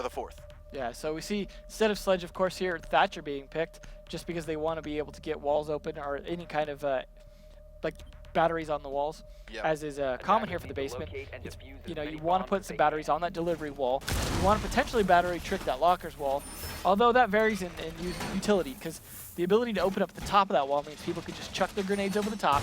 the fourth. Yeah, so we see, instead of Sledge, of course, here, Thatcher being picked, just because they want to be able to get walls open or any kind of, like, batteries on the walls, as is common here for the basement. You know, you want to put some batteries on that delivery wall. You want to potentially battery trick that locker's wall, although that varies in utility, because the ability to open up the top of that wall means people can just chuck their grenades over the top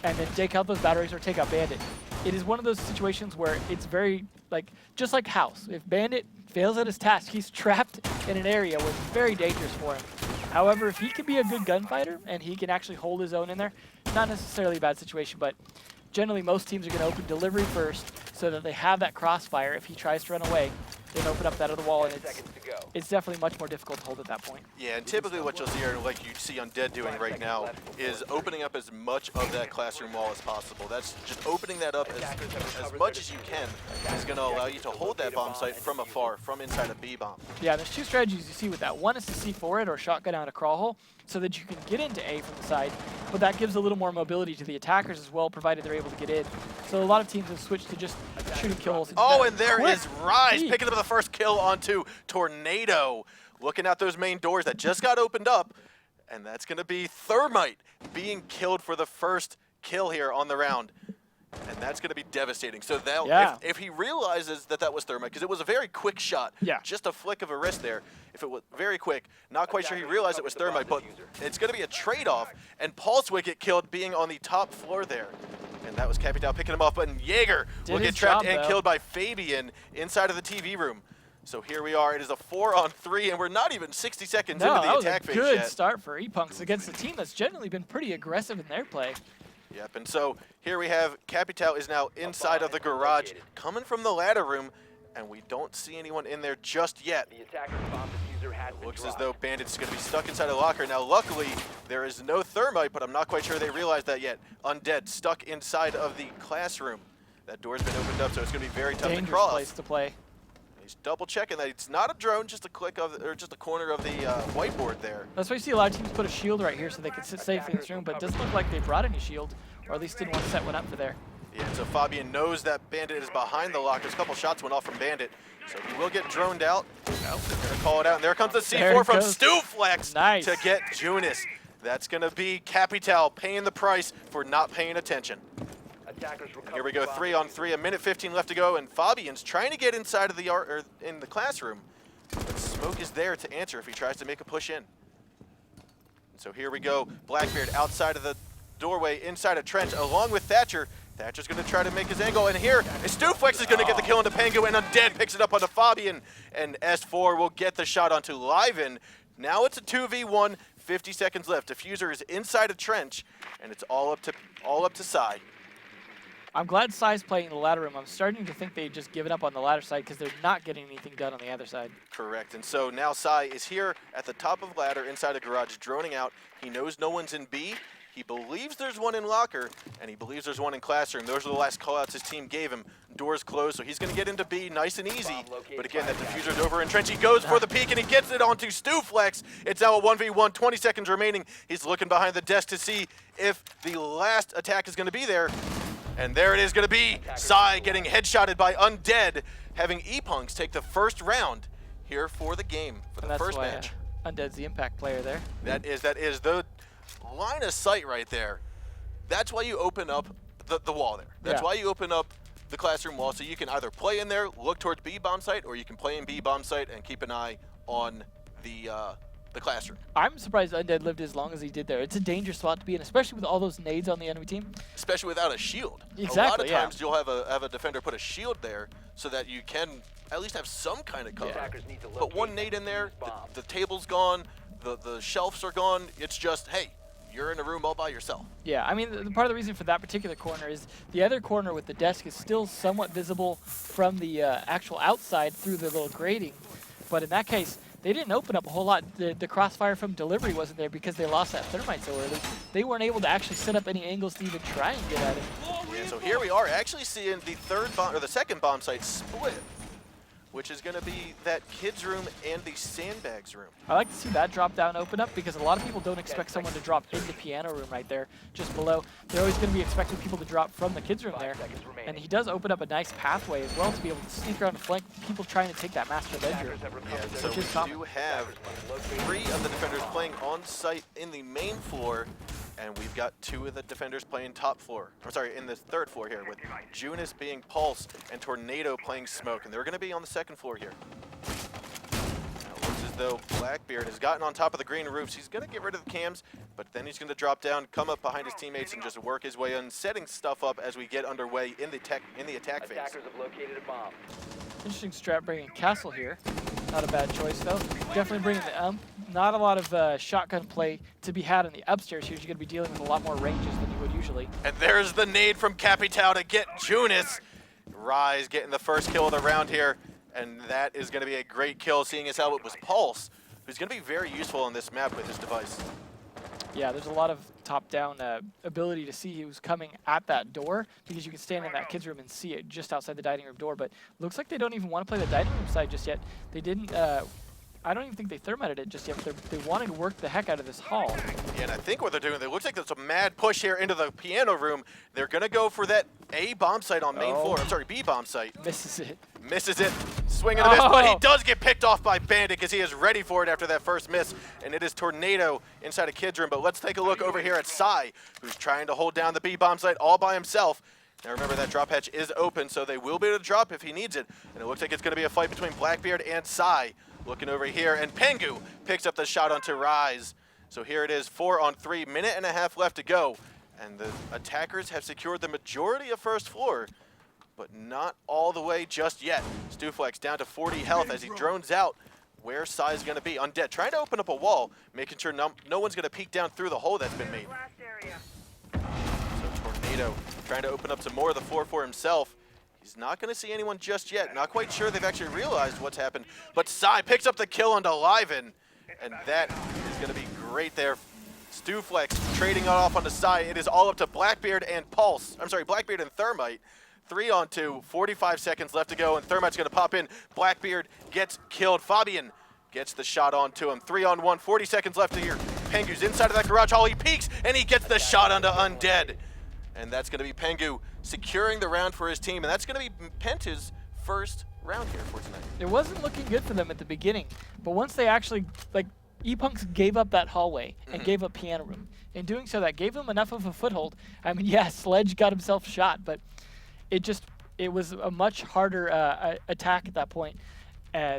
and then take out those batteries or take out Bandit. It is one of those situations where it's very, like, just like House. If Bandit fails at his task, he's trapped in an area where it's very dangerous for him. However, if he can be a good gunfighter and he can actually hold his own in there, not necessarily a bad situation, but generally most teams are going to open delivery first so that they have that crossfire. If he tries to run away, then open up that other wall, and it's definitely much more difficult to hold at that point. Yeah, and typically what you'll see, or like you see Undead doing right now, is opening up as much of that classroom wall as possible. That's just opening that up as much as you can is going to allow you to hold that bomb site from afar, from inside a B-bomb. Yeah, there's two strategies you see with that. One is to C4 it or shotgun out a crawl hole so that you can get into A from the side, but that gives a little more mobility to the attackers as well, provided they're able to get in. So a lot of teams have switched to just shooting kill holes. Oh, and there is Rise picking up the first kill onto Tornado. Looking at those main doors that just got opened up, and that's going to be Thermite being killed for the first kill here on the round. And that's going to be devastating. So if he realizes that that was Thermite, because it was a very quick shot, just a flick of a wrist there. If it was very quick, not quite sure he realized it was Thermite, but it's going to be a trade-off. And Pulse would get killed being on the top floor there. And that was Capital picking him up, and Jaeger will get trapped and killed by Fabian inside of the TV room. So here we are. It is a 4-on-3, and we're not even 60 seconds into the attack phase yet. That was a good start for ePunks against a team that's generally been pretty aggressive in their play. Yep, and so here we have Capital is now inside of the garage, coming from the ladder room, and we don't see anyone in there just yet. Looks as though Bandit's going to be stuck inside a locker. Now, luckily, there is no Thermite, but I'm not quite sure they realized that yet. Undead stuck inside of the classroom. That door's been opened up, so it's going to be very tough to cross. Dangerous place to play. He's double checking that it's not a drone, just a click of, or just a corner of the whiteboard there. That's why you see a lot of teams put a shield right here so they can sit safe in this room, but it doesn't look like they brought any shield, or at least didn't want to set one up for there. Yeah, so Fabian knows that Bandit is behind the lockers. A couple shots went off from Bandit, so he will get droned out. Nope, they're going to call it out, and there comes the C4 from Stuflex to get Junis. That's going to be Capital paying the price for not paying attention. Here we go, 3-on-3, a minute 15 left to go, and Fabian's trying to get inside of the in the classroom, but Smoke is there to answer if he tries to make a push in. And so here we go, Blackbeard outside of the doorway, inside a trench, along with Thatcher. Thatcher's going to try to make his angle, and here Stuflex is going to get the kill onto Pengu, and Undead picks it up onto Fabian, and S4 will get the shot onto Liven. Now it's a 2v1, 50 seconds left. Diffuser is inside a trench, and it's all up to Sai. I'm glad Sai's playing in the ladder room. I'm starting to think they've just given up on the ladder side because they're not getting anything done on the other side. Correct, and so now Sai is here at the top of the ladder inside the garage, droning out. He knows no one's in B. He believes there's one in locker, and he believes there's one in classroom. Those are the last callouts his team gave him. Doors closed, so he's going to get into B nice and easy. But again, that diffuser's over in trench. He goes for the peek, and he gets it onto Stuflex. It's now a 1v1, 20 seconds remaining. He's looking behind the desk to see if the last attack is going to be there. And there it is going to be. Sai getting headshotted by Undead, having ePunks take the first round here for the game, for the first match. Undead's the impact player there. That is the line of sight right there. That's why you open up the wall there. That's why you open up the classroom wall, so you can either play in there, look towards B bomb site, or you can play in B bomb site and keep an eye on the classroom. I'm surprised Undead lived as long as he did there. It's a dangerous spot to be in, especially with all those nades on the enemy team. Especially without a shield. Exactly, a lot of times you'll have a defender put a shield there so that you can at least have some kind of cover. But one nade in there, the table's gone, the shelves are gone. It's just, hey, you're in a room all by yourself. Yeah, I mean, the part of the reason for that particular corner is the other corner with the desk is still somewhat visible from the actual outside through the little grating. But in that case, they didn't open up a whole lot. The crossfire from delivery wasn't there because they lost that Thermite so early. They weren't able to actually set up any angles to even try and get at it. Yeah, so here we are actually seeing the second bomb site split. which is going to be that kids room and the sandbags room. I like to see that drop down open up because a lot of people don't expect someone to drop in the piano room right there, just below. They're always going to be expecting people to drop from the kids room there. And he does open up a nice pathway as well to be able to sneak around and flank people trying to take that master bedroom. Yeah, so we do have 3 of the defenders playing on site in the main floor, and we've got 2 of the defenders playing top floor. I'm sorry, in the 3rd floor here, with Junis being Pulse and Tornado playing Smoke, and they're going to be on the 2nd floor here. Now it looks as though Blackbeard has gotten on top of the green roofs. He's going to get rid of the cams, but then he's going to drop down, come up behind his teammates, and just work his way in, setting stuff up as we get underway in the attack phase. Attackers have located a bomb. Interesting strat bringing Castle here. Not a bad choice though. Definitely bringing the not a lot of shotgun play to be had in the upstairs here. You're going to be dealing with a lot more ranges than you would usually. And there's the nade from Capitao to get Junis. Rise getting the first kill of the round here, and that is going to be a great kill, seeing as how it was Pulse, who's going to be very useful on this map with his device. Yeah, there's a lot of top-down ability to see who's coming at that door, because you can stand in that kids' room and see it just outside the dining room door. But looks like they don't even want to play the dining room side just yet. They didn't. I don't even think they thermited it just yet, but they wanted to work the heck out of this hall. Yeah, and I think what they're doing, it looks like there's a mad push here into the piano room. They're going to go for that A bomb site on main floor. I'm sorry, B bomb site. Misses it. Misses it. Swing and a miss, but he does get picked off by Bandit because he is ready for it after that first miss. And it is Tornado inside a kid's room. But let's take a look over here at Sai, who's trying to hold down the B bomb site all by himself. Now remember, that drop hatch is open, so they will be able to drop if he needs it. And it looks like it's going to be a fight between Blackbeard and Sai. Looking over here, and Pengu picks up the shot onto Rise. So here it is, 4-on-3, minute and a half left to go. And the attackers have secured the majority of first floor, but not all the way just yet. Stuflex down to 40 health as he drones out where Sai's going to be. Undead trying to open up a wall, making sure no one's going to peek down through the hole that's been made. So Tornado trying to open up some more of the floor for himself. He's not going to see anyone just yet. Not quite sure they've actually realized what's happened. But Sai picks up the kill onto Liven. And that is going to be great there. Stuflex trading it off onto Sai. It is all up to Blackbeard and Pulse. I'm sorry, Blackbeard and Thermite. 3-on-2, 45 seconds left to go, and Thermite's going to pop in. Blackbeard gets killed. Fabian gets the shot onto him. 3-on-1, 40 seconds left here. Pengu's inside of that garage hall. He peeks, and he gets the shot onto Undead. And that's going to be Pengu securing the round for his team, and that's going to be Penta's first round here for tonight. It wasn't looking good for them at the beginning, but once they actually, like, ePunks gave up that hallway and gave up piano room. In doing so, that gave them enough of a foothold. I mean, yeah, Sledge got himself shot, but it was a much harder attack at that point.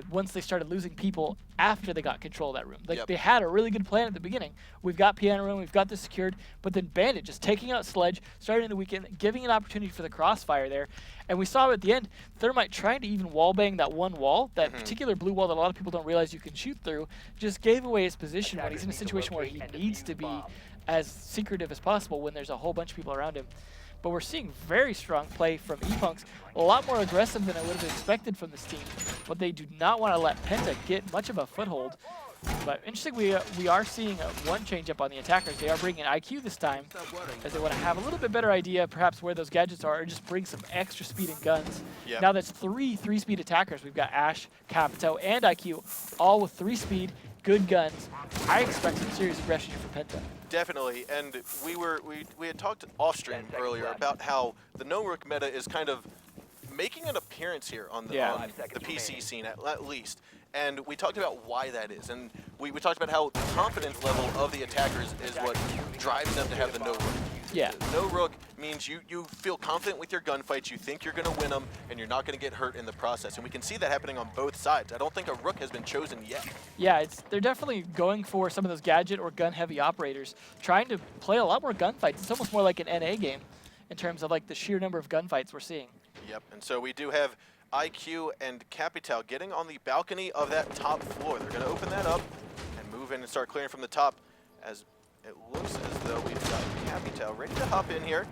Once they started losing people after they got control of that room. Like, they had a really good plan at the beginning. We've got piano room, we've got this secured, but then Bandit just taking out Sledge, starting the weekend, giving an opportunity for the crossfire there. And we saw at the end, Thermite trying to even wallbang that one wall, that particular blue wall that a lot of people don't realize you can shoot through, just gave away his position when he's in a situation where he needs to be as secretive as possible when there's a whole bunch of people around him. But we're seeing very strong play from ePunks, a lot more aggressive than I would have expected from this team. But they do not want to let Penta get much of a foothold. But interesting, we are seeing one change up on the attackers. They are bringing IQ this time, as they want to have a little bit better idea perhaps where those gadgets are, or just bring some extra speed and guns. Now that's three-speed attackers. We've got Ash, Capito, and IQ, all with 3 speed, good guns. I expect some serious aggression here from Penta. Definitely, and we had talked off stream earlier about how the no-rook meta is kind of making an appearance here on the PC scene at least. And we talked about why that is, and we talked about how the confidence level of the attackers is what drives them to have the no-rook. Yeah. No-rook means you feel confident with your gunfights, you think you're going to win them, and you're not going to get hurt in the process. And we can see that happening on both sides. I don't think a rook has been chosen yet. Yeah, they're definitely going for some of those gadget or gun-heavy operators, trying to play a lot more gunfights. It's almost more like an NA game in terms of like the sheer number of gunfights we're seeing. Yep, and so we do have IQ and Capital getting on the balcony of that top floor. They're going to open that up and move in and start clearing from the top, as it looks as though we've got Capital ready to hop in here.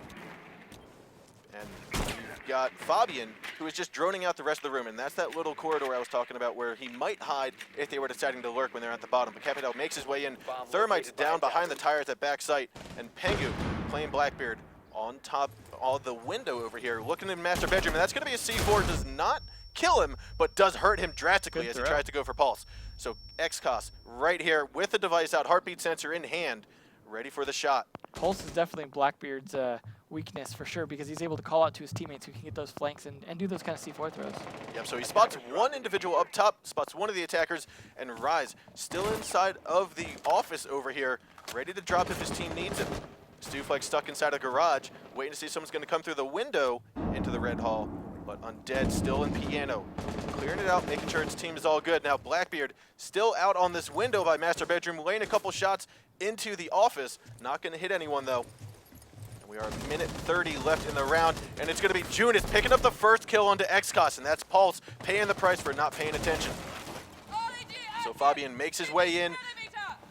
And we've got Fabian, who is just droning out the rest of the room, and that's that little corridor I was talking about where he might hide if they were deciding to lurk when they're at the bottom. But Capital makes his way in. Thermite's down behind the tires at back sight, and Pengu playing Blackbeard on top of the window over here, looking in master bedroom, and that's going to be a C4. Does not kill him, but does hurt him drastically as he tries to go for Pulse. So XCOS right here with the device out, heartbeat sensor in hand, ready for the shot. Pulse is definitely Blackbeard's weakness for sure, because he's able to call out to his teammates who can get those flanks and do those kind of C4 throws. Yep, so he spots one individual up top, spots one of the attackers, and Rise still inside of the office over here, ready to drop if his team needs him. Stuflex stuck inside a garage, waiting to see if someone's going to come through the window into the red hall, but Undead still in piano. Clearing it out, making sure its team is all good. Now Blackbeard still out on this window by master bedroom, laying a couple shots into the office. Not going to hit anyone though. And we are a minute 30 left in the round, and it's going to be Junis picking up the first kill onto XCOS, and that's Pulse paying the price for not paying attention. So Fabian makes his way in.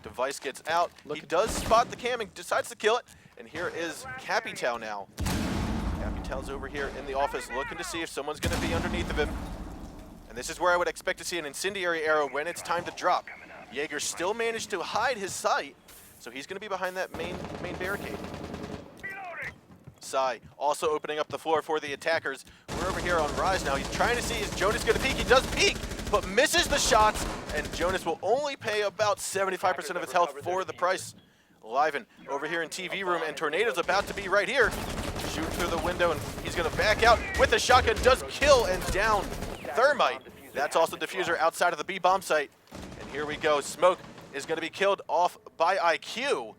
Device gets out. He does spot the cam and decides to kill it. And here is Capital now. Capital's over here in the office looking to see if someone's going to be underneath of him. And this is where I would expect to see an incendiary arrow when it's time to drop. Jaeger still managed to hide his sight, so he's going to be behind that main barricade. Sai also opening up the floor for the attackers. We're over here on Rise now. He's trying to see, is Jonas going to peek? He does peek, but misses the shots, and Jonas will only pay about 75% of his health for the price. Liven over here in TV room, and Tornado's about to be right here. Shoot through the window, and he's going to back out with the shotgun. Does kill and down Thermite. That's also Diffuser outside of the B bomb site. And here we go. Smoke is going to be killed off by IQ.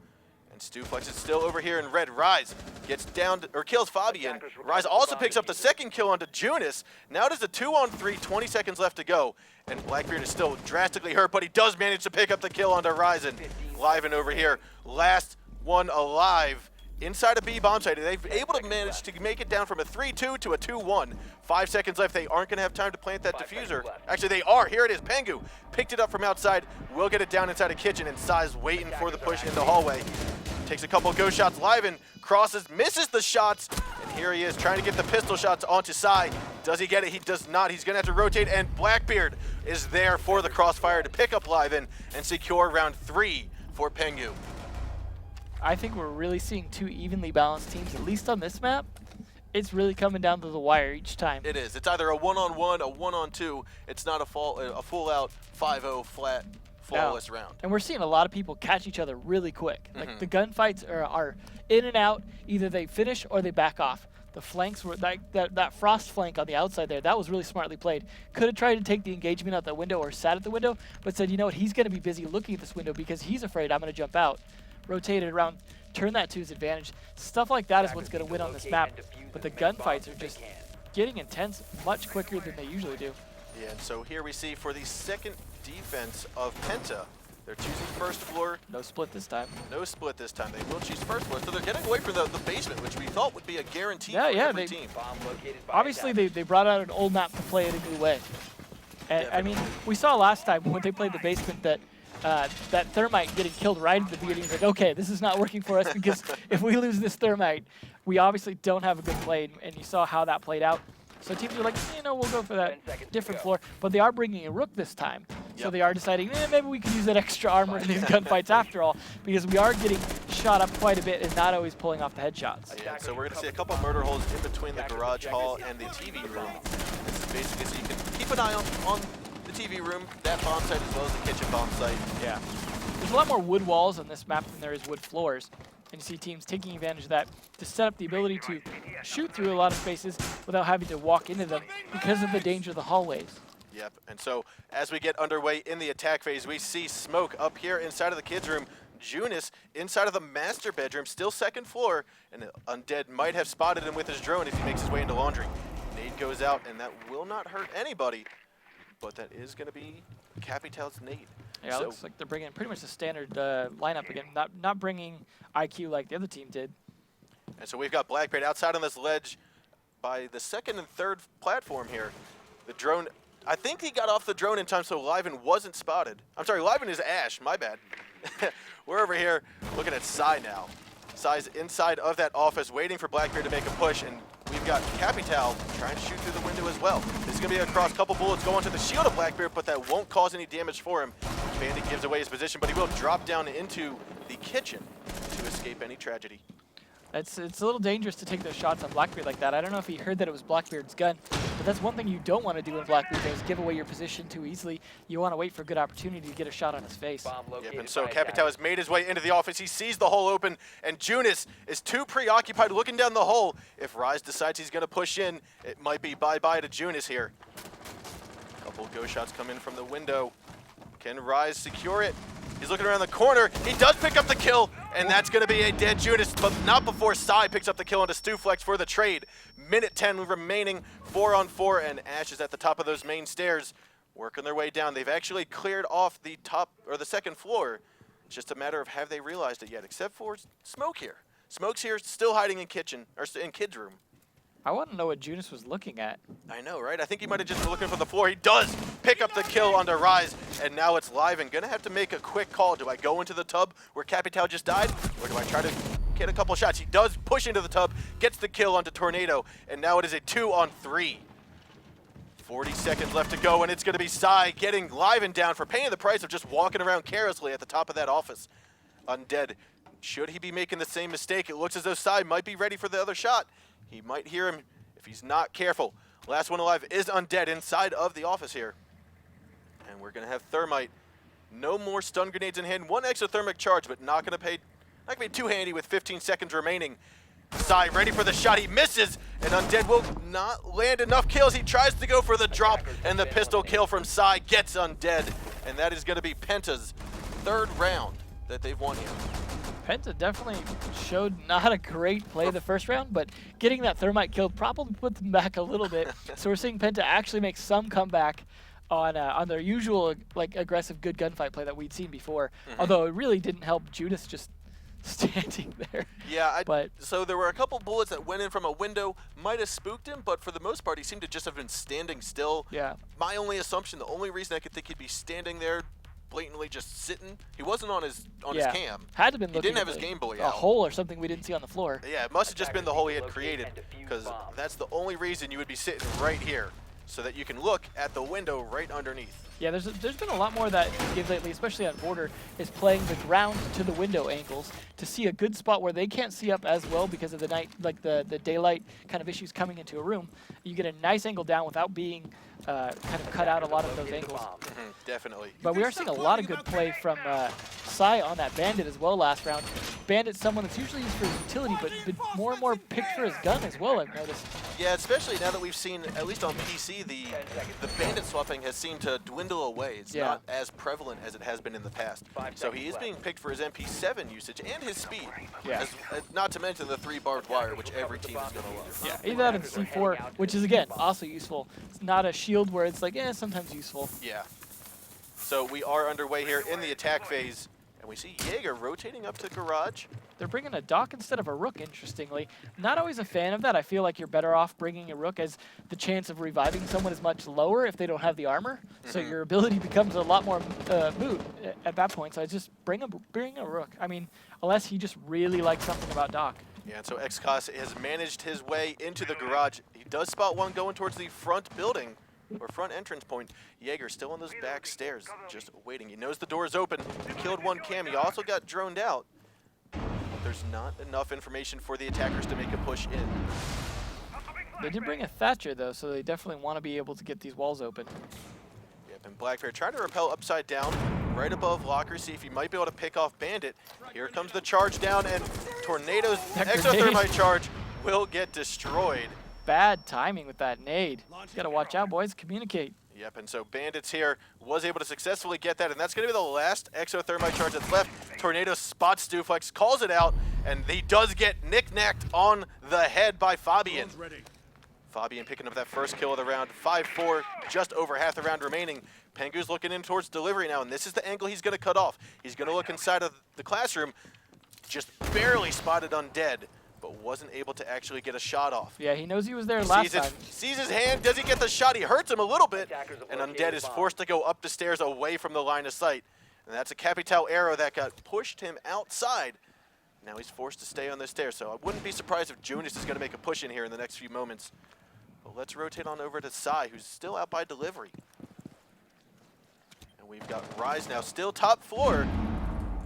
And Stuflex is still over here in red. Rise gets down to, or kills Fabian. Rise also picks up the second kill onto Junis. Now it is a 2-on-3, 20 seconds left to go. And Blackbeard is still drastically hurt, but he does manage to pick up the kill onto Ryzen. Liven over here, last one alive inside a B bomb site. They've able to manage to make it down from a 3-2 to a 2-1. 5 seconds left. They aren't going to have time to plant that diffuser. Actually, they are. Here it is. Pengu picked it up from outside. Will get it down inside a kitchen, and Sai's waiting for the push in the hallway. Takes a couple go shots. Liven crosses, misses the shots, and here he is trying to get the pistol shots onto Sai. Does he get it? He does not. He's going to have to rotate, and Blackbeard is there for the crossfire to pick up Liven and secure round 3 for Pengu. I think we're really seeing two evenly balanced teams, at least on this map. It's really coming down to the wire each time. It is. It's either a 1-on-1, a 1-on-2. It's not a full-out 5-0 flat, flawless round. And we're seeing a lot of people catch each other really quick. Like the gunfights are in and out. Either they finish or they back off. The flanks were that frost flank on the outside there. That was really smartly played. Could have tried to take the engagement out the window or sat at the window, but said, you know what, he's going to be busy looking at this window because he's afraid I'm going to jump out. Rotated around, turn that to his advantage. Stuff like that is what's going to win on this map. But the gunfights are just getting intense much quicker than they usually do. Yeah, and so here we see for the second defense of Penta, they're choosing first floor. No split this time. No split this time. They will choose first floor, so they're getting away from the basement, which we thought would be a guarantee for every team. Obviously, they brought out an old map to play it a new way. And, I mean, we saw last time when they played the basement that that Thermite getting killed right at the beginning. He's like, okay, this is not working for us because if we lose this Thermite, we obviously don't have a good play, and you saw how that played out. So teams are like, you know, we'll go for that different floor, but they are bringing a Rook this time. So they are deciding, maybe we can use that extra armor in these gunfights after all, because we are getting shot up quite a bit and not always pulling off the headshots. Yeah, so we're going to see a couple murder holes in between the garage hall and the TV room. This is basically so you can keep an eye on the TV room, that bomb site, as well as the kitchen bomb site. Yeah. There's a lot more wood walls on this map than there is wood floors. And you see teams taking advantage of that to set up the ability to shoot through a lot of spaces without having to walk into them because of the danger of the hallways. Yep, and so as we get underway in the attack phase, we see Smoke up here inside of the kids' room, Junis inside of the master bedroom, still second floor, and Undead might have spotted him with his drone if he makes his way into laundry. Nade goes out, and that will not hurt anybody, but that is going to be Capital's nade. Yeah, it looks like they're bringing pretty much the standard lineup again, not bringing IQ like the other team did. And so we've got Blackbeard outside on this ledge by the second and third platform here. The drone, I think he got off the drone in time so Liven wasn't spotted. I'm sorry, Liven is Ash, my bad. We're over here looking at Sai now. Sai's inside of that office waiting for Blackbeard to make a push, and we've got Capital trying to shoot through the window as well. This is going to be across, couple bullets going to the shield of Blackbeard, but that won't cause any damage for him. Bandit gives away his position, but he will drop down into the kitchen to escape any tragedy. It's a little dangerous to take those shots on Blackbeard like that. I don't know if he heard that it was Blackbeard's gun, but that's one thing you don't want to do in Blackbeard is give away your position too easily. You want to wait for a good opportunity to get a shot on his face. Yep, and so Capitao has made his way into the office. He sees the hole open, and Junis is too preoccupied looking down the hole. If Rise decides he's going to push in, it might be bye-bye to Junis here. A couple of go shots come in from the window. Can Rise secure it? He's looking around the corner. He does pick up the kill, and that's going to be a dead Junis, but not before Sai picks up the kill onto Stuflex for the trade. Minute 10 remaining, 4-on-4, and Ash is at the top of those main stairs, working their way down. They've actually cleared off the top or the second floor. It's just a matter of have they realized it yet, except for Smoke here. Smoke's here, still hiding in kitchen or in kid's room. I want to know what Junis was looking at. I know, right? I think he might have just been looking for the floor. He does pick up the kill onto Rise, and now it's live and gonna have to make a quick call. Do I go into the tub where Capitao just died, or do I try to get a couple shots? He does push into the tub, gets the kill onto Tornado, and now it is a 2-on-3. 40 seconds left to go, and it's gonna be Sai getting live and down for paying the price of just walking around carelessly at the top of that office. Undead, should he be making the same mistake? It looks as though Sai might be ready for the other shot. He might hear him if he's not careful. Last one alive is Undead inside of the office here. And we're gonna have Thermite. No more stun grenades in hand. One exothermic charge, but not gonna be too handy with 15 seconds remaining. Sai ready for the shot. He misses, and Undead will not land enough kills. He tries to go for the drop, and the pistol kill from Sai gets Undead. And that is gonna be Penta's third round that they've won here. Penta definitely showed not a great play the first round, but getting that Thermite kill probably put them back a little bit. So we're seeing Penta actually make some comeback on their usual like aggressive good gunfight play that we'd seen before. Although it really didn't help Junis just standing there. Yeah, so there were a couple bullets that went in from a window, might have spooked him, but for the most part he seemed to just have been standing still. Yeah. My only assumption, the only reason I could think he'd be standing there blatantly just sitting. He wasn't on his cam. Had to been he looking didn't have at his Game Boy a out. hole or something we didn't see on the floor. Yeah, it must have just been the hole he had created, because that's the only reason you would be sitting right here, so that you can look at the window right underneath. Yeah, there's been a lot more that gives lately, especially on Border, is playing the ground to the window angles to see a good spot where they can't see up as well because of the night, like the daylight kind of issues coming into a room. You get a nice angle down without being kind of cut out a lot of those angles. Definitely. But we are seeing a lot of good play from Sai on that Bandit as well last round. Bandit's someone that's usually used for his utility, but been more and more picked for his gun as well, I've noticed. Yeah, especially now that we've seen, at least on PC, the Bandit swapping has seemed to dwindle away. It's not as prevalent as it has been in the past. So he is being picked for his MP7 usage and his speed. Yeah. Not to mention the 3 barbed wire, which every team is going to love. Yeah, either that or the C4, which is, again, also useful. It's not a shield where it's like, sometimes useful. Yeah. So we are underway here in the attack phase, and we see Jaeger rotating up to the garage. They're bringing a Doc instead of a Rook, interestingly. Not always a fan of that. I feel like you're better off bringing a Rook as the chance of reviving someone is much lower if they don't have the armor. So your ability becomes a lot more moot at that point. So I just bring a Rook. I mean, unless he just really likes something about Doc. Yeah, and so XCOS has managed his way into the garage. He does spot one going towards the front building, or front entrance point. Jaeger still on those back stairs, just waiting. He knows the door is open. He killed one cam. He also got droned out. There's not enough information for the attackers to make a push in. They did bring a Thatcher, though, so they definitely want to be able to get these walls open. Yep, and Blackbear trying to repel upside down, right above Locker, see if he might be able to pick off Bandit. Here comes the charge down, and Tornado's exothermite charge will get destroyed. Bad timing with that nade. Got to watch out, boys. Communicate. Yep, and so Bandits here was able to successfully get that, and that's going to be the last exothermite charge that's left. Tornado spots Stuflex, calls it out, and he does get knick-knacked on the head by Fabian. Fabian picking up that first kill of the round. 5-4, just over half the round remaining. Pengu's looking in towards delivery now, and this is the angle he's going to cut off. He's going to look inside of the classroom, just barely spotted Undead, but wasn't able to actually get a shot off. Yeah, he knows he was there last time. Sees his hand, does he get the shot? He hurts him a little bit, and Undead is forced to go up the stairs away from the line of sight. And that's a Capitao arrow that got pushed him outside. Now he's forced to stay on the stairs, so I wouldn't be surprised if Junis is going to make a push in here in the next few moments. But let's rotate on over to Sai, who's still out by delivery. And we've got Rise now, still top floor.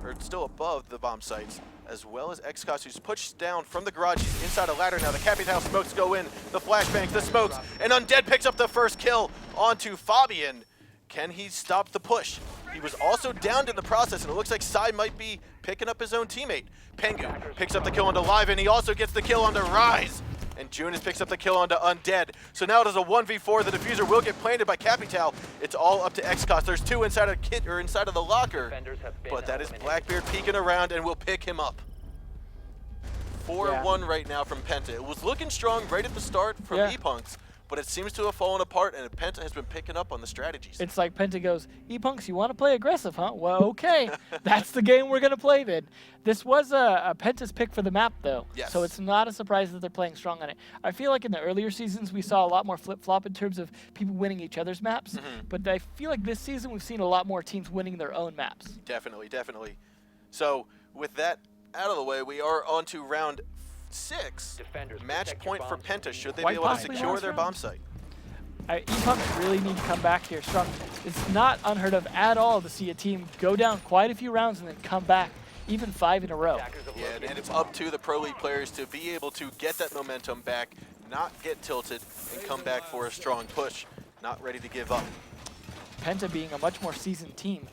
or still above the bomb sites, as well as xCos, who's pushed down from the garage. He's inside a ladder now. The Capital smokes go in, the flashbangs, the smokes, and Undead picks up the first kill onto Fabian. Can he stop the push? He was also downed in the process, and it looks like Sai might be picking up his own teammate. Pengu picks up the kill onto Live, and he also gets the kill onto Rise. And Junis picks up the kill onto Undead. So now it is a 1v4. The diffuser will get planted by Capital. It's all up to xCos. There's two inside of kit or inside of the locker, but that is Blackbeard peeking around and will pick him up. 4-1 right now from Penta. It was looking strong right at the start from ePunks, but it seems to have fallen apart, and Penta has been picking up on the strategies. It's like Penta goes, ePunks, you want to play aggressive, huh? Well, okay. That's the game we're going to play then. This was a Penta's pick for the map, though. Yes. So it's not a surprise that they're playing strong on it. I feel like in the earlier seasons, we saw a lot more flip-flop in terms of people winning each other's maps. But I feel like this season, we've seen a lot more teams winning their own maps. Definitely, definitely. So with that out of the way, we are on to round 6. Match point for Penta. Should they be able to secure their bomb site? ePunks really need to come back here strong. It's not unheard of at all to see a team go down quite a few rounds and then come back, even 5 in a row. Yeah, and it's up to the Pro League players to be able to get that momentum back, not get tilted, and come back for a strong push. Not ready to give up. Penta being a much more seasoned team,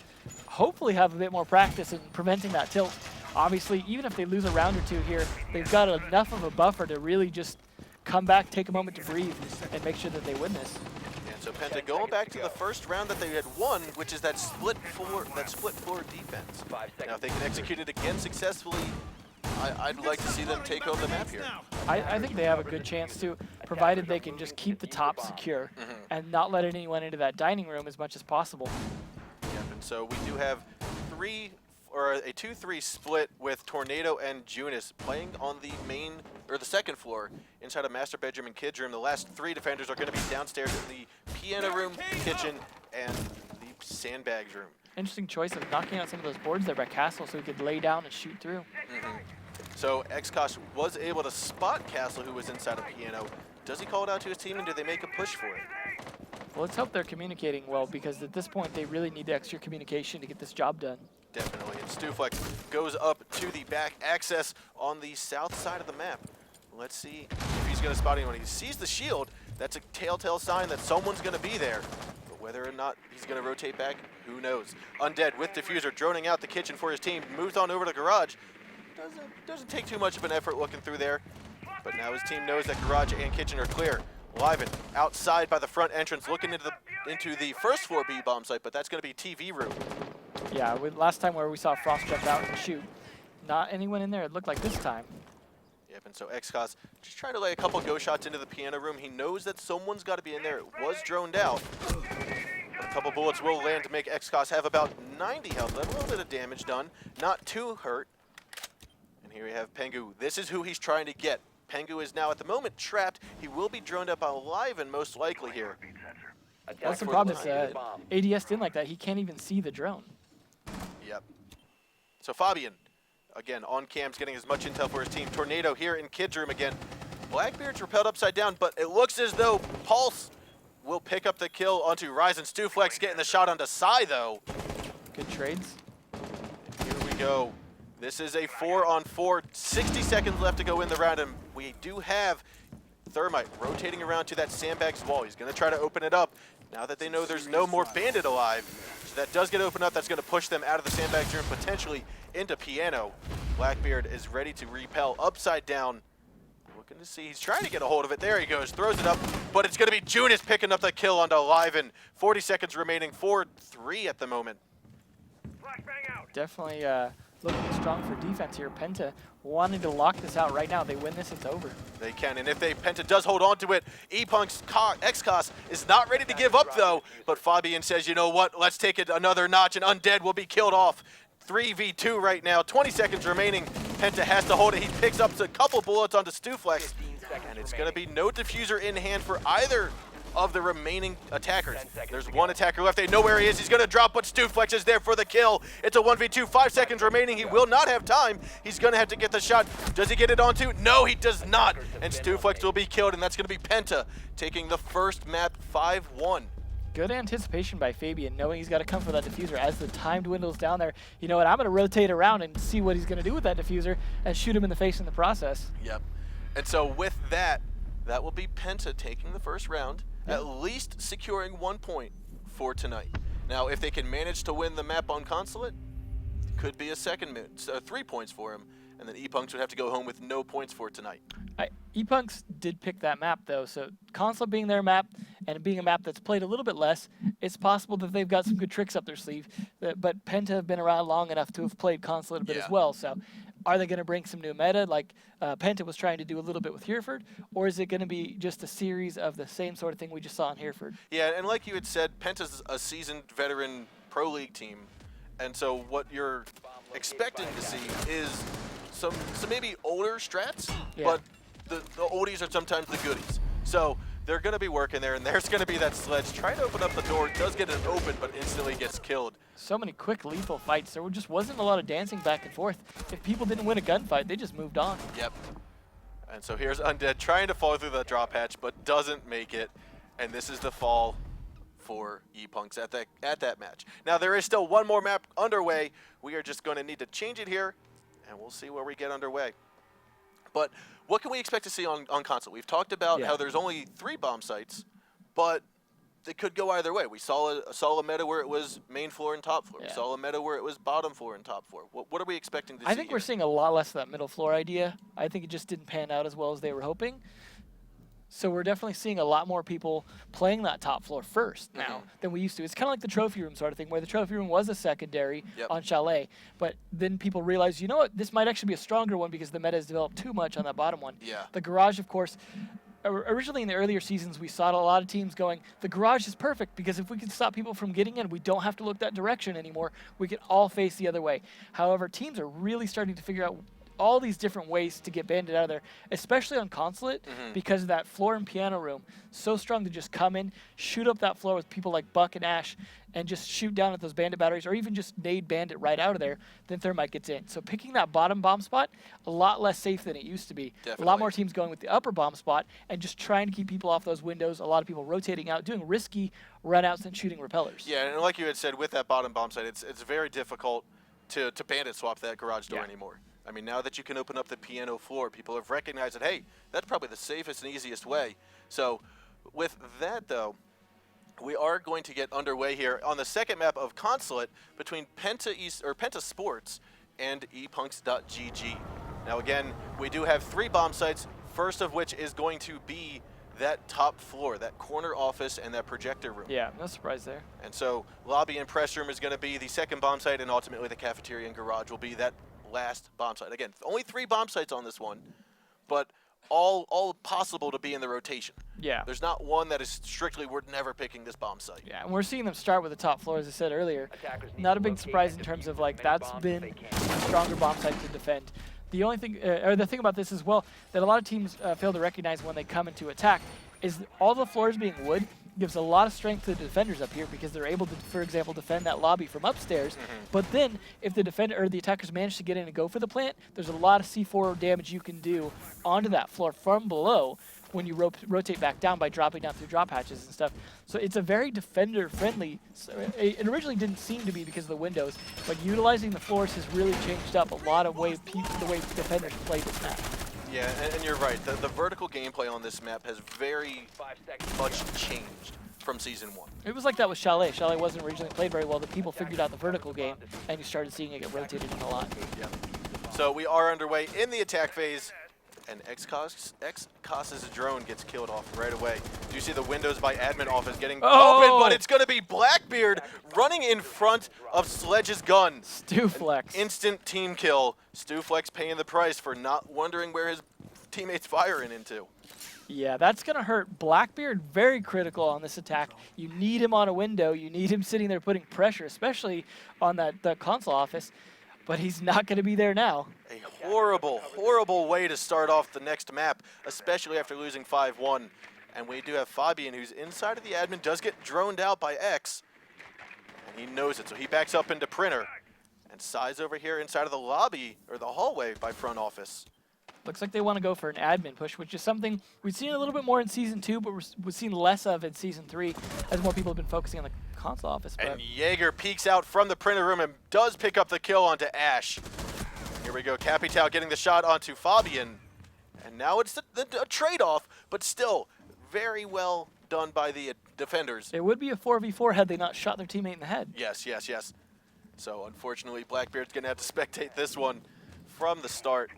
hopefully have a bit more practice in preventing that tilt. Obviously, even if they lose a round or two here, they've got enough of a buffer to really just come back, take a moment to breathe, and make sure that they win this. And so Penta going back to the first round that they had won, which is that split floor defense. Now if they can execute it again successfully, I'd like to see them take home the map here. I think they have a good chance to, provided they can just keep the top secure and not let anyone into that dining room as much as possible. Yep, and so we do have a 2-3 split with Tornado and Junis playing on the main, or the second floor, inside a master bedroom and kids room. The last 3 defenders are going to be downstairs in the piano room, kitchen, and the sandbags room. Interesting choice of knocking out some of those boards there by Castle so he could lay down and shoot through. So xCos was able to spot Castle, who was inside a piano. Does he call it out to his team, and do they make a push for it? Well, let's hope they're communicating well, because at this point they really need the extra communication to get this job done. Definitely, and Stuflex goes up to the back access on the south side of the map. Let's see if he's going to spot anyone. He sees the shield. That's a telltale sign that someone's going to be there. But whether or not he's going to rotate back, who knows? Undead with Diffuser droning out the kitchen for his team. Moves on over to garage. Doesn't take too much of an effort looking through there. But now his team knows that garage and kitchen are clear. Liven outside by the front entrance, looking into the first floor B bomb site, but that's going to be TV room. Yeah, last time where we saw Frost jump out and shoot, not anyone in there, it looked like this time. Yep, and so xCos just trying to lay a couple go shots into the piano room. He knows that someone's got to be in there. It was droned out. But a couple bullets will land to make xCos have about 90 health, a little bit of damage done, not too hurt. And here we have Pengu. This is who he's trying to get. Pengu is now at the moment trapped. He will be droned up alive and most likely here. That's the problem is ADS didn't like that. He can't even see the drone. Yep. So Fabian, again, on cams, getting as much intel for his team. Tornado here in kids room again. Blackbeard's repelled upside down, but it looks as though Pulse will pick up the kill onto Rise, and Stuflex getting the shot onto Sai, though. Good trades. Here we go. This is a 4-on-4, 60 seconds left to go in the round, and we do have Thermite rotating around to that sandbags wall. He's going to try to open it up now that they know there's no more Bandit alive. So that does get opened up. That's going to push them out of the sandbags room, potentially into piano. Blackbeard is ready to repel upside down. Looking to see, he's trying to get a hold of it. There he goes, throws it up, but it's going to be Junis picking up the kill onto Liven. 40 seconds remaining, 4-3 at the moment. Definitely looking strong for defense here. Penta wanting to lock this out right now. They win this, it's over. They can, and if Penta does hold on to it, ePunks xCos is not ready to give up though, but Fabian says, you know what, let's take it another notch, and Undead will be killed off. 3v2 right now, 20 seconds remaining. Penta has to hold it. He picks up a couple bullets onto Stuflex, and it's going to be no diffuser in hand for either of the remaining attackers. There's one attacker left. They know where he is. He's going to drop, but Stuflex is there for the kill. It's a 1v2, 5 seconds remaining. He will not have time. He's going to have to get the shot. Does he get it onto? No, he does not. And Stuflex will be killed, and that's going to be Penta taking the first map 5-1. Good anticipation by Fabian, knowing he's got to come for that diffuser as the time dwindles down there. You know what, I'm going to rotate around and see what he's going to do with that diffuser and shoot him in the face in the process. Yep. And so with that, that will be Penta taking the first round, at least securing 1 point for tonight. Now, if they can manage to win the map on Consulate, it could be a second 3 points for him, and then ePunks would have to go home with no points for tonight. ePunks did pick that map, though, so Consulate being their map and being a map that's played a little bit less, it's possible that they've got some good tricks up their sleeve. But Penta have been around long enough to have played Consulate a bit as well, so are they going to bring some new meta like Penta was trying to do a little bit with Hereford, or is it going to be just a series of the same sort of thing we just saw in Hereford? Yeah, and like you had said, Penta's a seasoned veteran Pro League team, and so what you're expecting to see is some maybe older strats, but the oldies are sometimes the goodies. So they're going to be working there, and there's going to be that sledge trying to open up the door. It does get it open, but instantly gets killed. So many quick, lethal fights. There just wasn't a lot of dancing back and forth. If people didn't win a gunfight, they just moved on. Yep. And so here's Undead trying to fall through the drop hatch, but doesn't make it. And this is the fall for ePunks at that match. Now, there is still one more map underway. We are just going to need to change it here, and we'll see where we get underway. But what can we expect to see on Consulate? We've talked about how there's only 3 bomb sites, but it could go either way. We saw a meta where it was main floor and top floor. We saw a meta where it was bottom floor and top floor. What are we expecting to see? I think we're seeing a lot less of that middle floor idea. I think it just didn't pan out as well as they were hoping. So we're definitely seeing a lot more people playing that top floor first now than we used to. It's kind of like the trophy room sort of thing, where the trophy room was a secondary on Chalet, but then people realized, you know what, this might actually be a stronger one because the meta has developed too much on that bottom one. The garage, of course, originally in the earlier seasons, we saw a lot of teams going, the garage is perfect because if we can stop people from getting in, we don't have to look that direction anymore. We can all face the other way. However, teams are really starting to figure out all these different ways to get Bandit out of there, especially on Consulate, because of that floor and piano room. So strong to just come in, shoot up that floor with people like Buck and Ash, and just shoot down at those Bandit batteries, or even just nade Bandit right out of there, then Thermite gets in. So picking that bottom bomb spot, a lot less safe than it used to be. A lot more teams going with the upper bomb spot and just trying to keep people off those windows, a lot of people rotating out, doing risky runouts and shooting repellers. Yeah, and like you had said, with that bottom bomb site, it's very difficult to Bandit swap that garage door anymore. I mean, now that you can open up the piano floor, people have recognized that, hey, that's probably the safest and easiest way. So with that, though, we are going to get underway here on the second map of Consulate between PENTA Sports and ePunks.gg. Now, again, we do have 3 bomb sites, first of which is going to be that top floor, that corner office and that projector room. Yeah, no surprise there. And so lobby and press room is going to be the second bomb site, and ultimately the cafeteria and garage will be that last bomb site. Again, only 3 bomb sites on this one, but all possible to be in the rotation. Yeah. There's not one that is strictly, we're never picking this bomb site. Yeah, and we're seeing them start with the top floor, as I said earlier. Not a big surprise in terms of, like, that's been a stronger bomb site to defend. The only thing, or the thing about this as well, that a lot of teams fail to recognize when they come into attack is all the floors being wood gives a lot of strength to the defenders up here because they're able to, for example, defend that lobby from upstairs. But then if the defender or the attackers manage to get in and go for the plant, there's a lot of C4 damage you can do onto that floor from below when you rotate back down by dropping down through drop hatches and stuff. So it's a very defender-friendly. It originally didn't seem to be because of the windows, but utilizing the floors has really changed up a lot of the way defenders play this map. Yeah, and you're right. The vertical gameplay on this map has very much changed from Season 1. It was like that with Chalet. Chalet wasn't originally played very well. The people figured out the vertical game, and you started seeing it get rotated in a lot. Yeah. So we are underway in the attack phase, and X-Cos's drone gets killed off right away. Do you see the windows by admin office getting open, but it's going to be Blackbeard running in front of Sledge's gun. Stuflex. Instant team kill. Stuflex paying the price for not wondering where his teammates firing into. Yeah, that's going to hurt. Blackbeard, very critical on this attack. You need him on a window. You need him sitting there putting pressure, especially on the console office. But he's not going to be there now. A horrible, horrible way to start off the next map, especially after losing 5-1. And we do have Fabian, who's inside of the admin, does get droned out by X. And he knows it, so he backs up into Printer. And Sai's over here inside of the lobby, or the hallway by front office. Looks like they want to go for an admin push, which is something we've seen a little bit more in Season 2, but we've seen less of in Season 3 as more people have been focusing on the console office. And Jaeger peeks out from the printer room and does pick up the kill onto Ash. Here we go, Capitao getting the shot onto Fabian. And now it's a trade-off, but still very well done by the defenders. It would be a 4v4 had they not shot their teammate in the head. Yes, yes, yes. So unfortunately, Blackbeard's going to have to spectate this one from the start.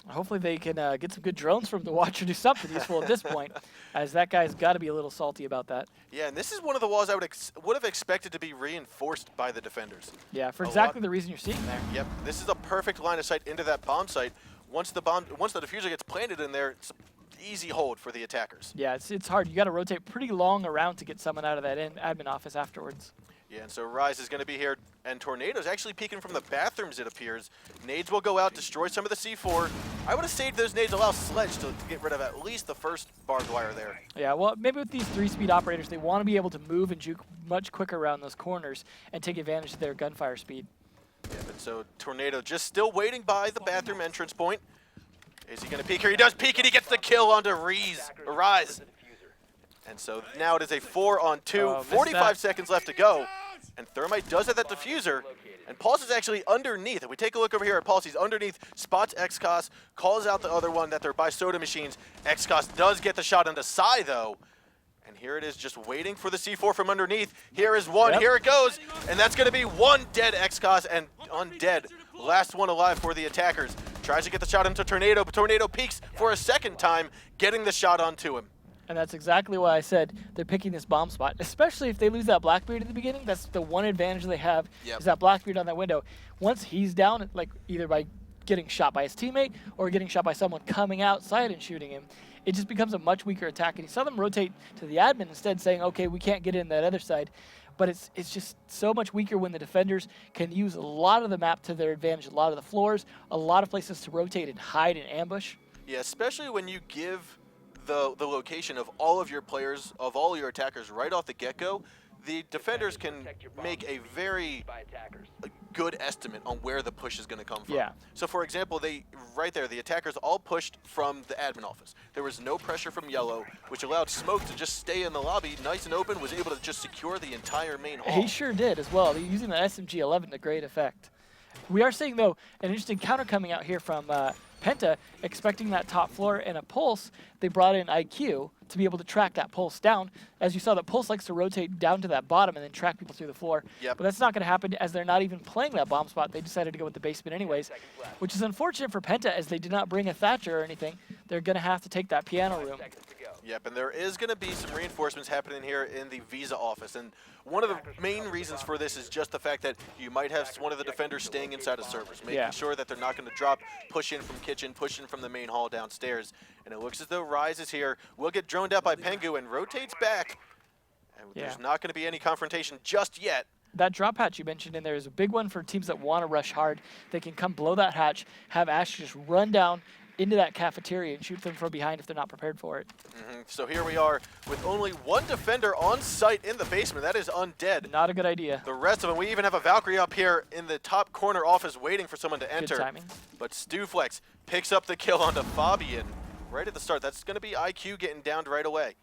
Hopefully they can get some good drones from the watch or do something useful at this point, as that guy's got to be a little salty about that. Yeah, and this is one of the walls I would have expected to be reinforced by the defenders. Yeah, for exactly the reason you're seeing there. Yep, this is a perfect line of sight into that bomb site. Once the diffuser gets planted in there, it's an easy hold for the attackers. Yeah, it's hard. You got to rotate pretty long around to get someone out of that admin office afterwards. Yeah, and so Rise is going to be here, and Tornado's actually peeking from the bathrooms, it appears. Nades will go out, destroy some of the C4. I would have saved those nades, allow Sledge to get rid of at least the first barbed wire there. Yeah, well, maybe with these 3-speed operators, they want to be able to move and juke much quicker around those corners and take advantage of their gunfire speed. Yeah, but so Tornado just still waiting by the bathroom entrance point. Is he going to peek here? He does peek, and he gets the kill onto Rise. And so now it is a 4-on-2, 45 seconds left to go. And Thermite does have that diffuser, and Pulse is actually underneath. If we take a look over here at Pulse, he's underneath, spots XCOS, calls out the other one that they're by soda machines. XCOS does get the shot into Psy, though. And here it is, just waiting for the C4 from underneath. Here is one, here it goes, and that's going to be one dead XCOS and undead. Last one alive for the attackers. Tries to get the shot into Tornado, but Tornado peeks for a second time, getting the shot onto him. And that's exactly why I said they're picking this bomb spot, especially if they lose that Blackbeard at the beginning. That's the one advantage they have, is that Blackbeard on that window. Once he's down, like either by getting shot by his teammate or getting shot by someone coming outside and shooting him, it just becomes a much weaker attack. And you saw them rotate to the admin instead, saying, okay, we can't get in that other side. But it's just so much weaker when the defenders can use a lot of the map to their advantage, a lot of the floors, a lot of places to rotate and hide and ambush. Yeah, especially when you give the location of all of your players, of all your attackers right off the get-go, the defenders can make a very good estimate on where the push is going to come from. Yeah. So for example, right there, the attackers all pushed from the admin office. There was no pressure from Yellow, which allowed Smoke to just stay in the lobby, nice and open, was able to just secure the entire main hall. He sure did as well, using the SMG-11 to great effect. We are seeing, though, an interesting counter coming out here from Penta, expecting that top floor and a Pulse. They brought in IQ to be able to track that Pulse down. As you saw, that Pulse likes to rotate down to that bottom and then track people through the floor. Yep. But that's not going to happen as they're not even playing that bomb spot. They decided to go with the basement anyways, which is unfortunate for Penta as they did not bring a Thatcher or anything. They're going to have to take that piano room. Yep, and there is going to be some reinforcements happening here in the Visa office. And one of the main reasons for this is just the fact that you might have one of the defenders staying inside of servers, making sure that they're not going to drop, push in from kitchen, push in from the main hall downstairs. And it looks as though Rise is here. Will get droned out by Pengu and rotates back. And there's not going to be any confrontation just yet. That drop hatch you mentioned in there is a big one for teams that want to rush hard. They can come below that hatch, have Ash just run down into that cafeteria and shoot them from behind if they're not prepared for it. So here we are with only one defender on site in the basement. That is Undead. Not a good idea. The rest of them, we even have a Valkyrie up here in the top corner office waiting for someone to enter. Good timing. But Stuflex picks up the kill onto Fabian right at the start. That's going to be IQ getting downed right away.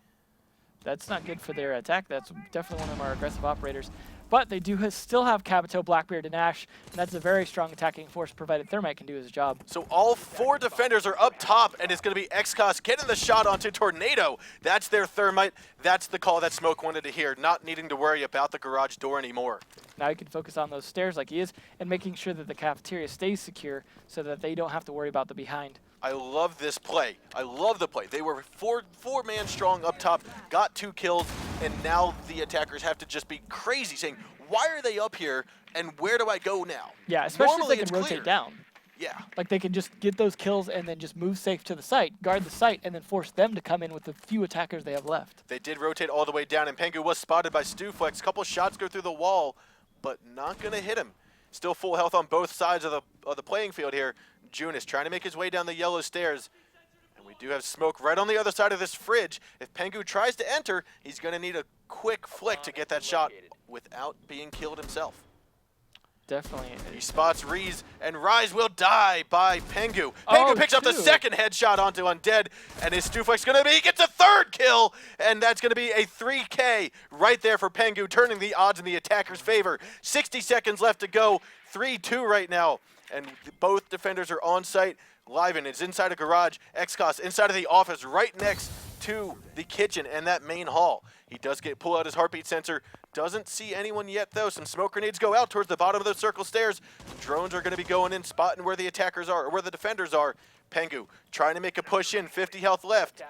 That's not good for their attack. That's definitely one of our aggressive operators. But they do still have Capito, Blackbeard, and Ash, and that's a very strong attacking force, provided Thermite can do his job. So all four defenders are up top, and it's going to be XCOS getting the shot onto Tornado. That's their Thermite. That's the call that Smoke wanted to hear, not needing to worry about the garage door anymore. Now he can focus on those stairs like he is, and making sure that the cafeteria stays secure so that they don't have to worry about the behind. I love this play. I love the play. They were four-man strong up top, got 2 kills, and now the attackers have to just be crazy, saying, why are they up here, and where do I go now? Yeah, especially Normally if they can rotate down. Yeah. Like they can just get those kills and then just move safe to the site, guard the site, and then force them to come in with the few attackers they have left. They did rotate all the way down, and Pengu was spotted by Stuflex. Couple shots go through the wall, but not going to hit him. Still full health on both sides of the playing field here. Junis trying to make his way down the yellow stairs. And we do have Smoke right on the other side of this fridge. If Pengu tries to enter, he's going to need a quick flick to get that shot without being killed himself. Definitely. He spots Reese, and Rise will die by Pengu. Pengu picks up the second headshot onto Undead, and his Stuflex going to be, he gets a third kill, and that's going to be a 3K right there for Pengu, turning the odds in the attacker's favor. 60 seconds left to go, 3-2 right now, and both defenders are on site. Liven is inside a garage, XCOS inside of the office right next to the kitchen and that main hall. He does pull out his heartbeat sensor. Doesn't see anyone yet, though. Some smoke grenades go out towards the bottom of those circle stairs. Drones are going to be going in, spotting where the attackers are, or where the defenders are. Pengu trying to make a push in, 50 health left.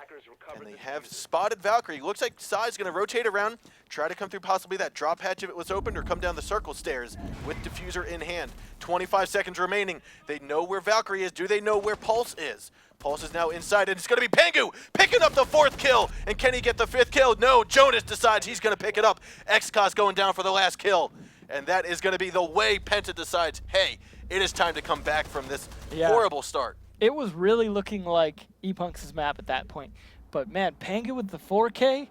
And they have spotted Valkyrie. Looks like Sai's going to rotate around, try to come through possibly that drop hatch if it was opened, or come down the circle stairs with diffuser in hand. 25 seconds remaining. They know where Valkyrie is. Do they know where Pulse is? Pulse is now inside, and it's going to be Pengu picking up the 4th kill. And can he get the 5th kill? No, Jonas decides he's going to pick it up. XCOS going down for the last kill. And that is going to be the way Penta decides, hey, it is time to come back from this horrible start. It was really looking like ePunks' map at that point. But, man, Pengu with the 4K,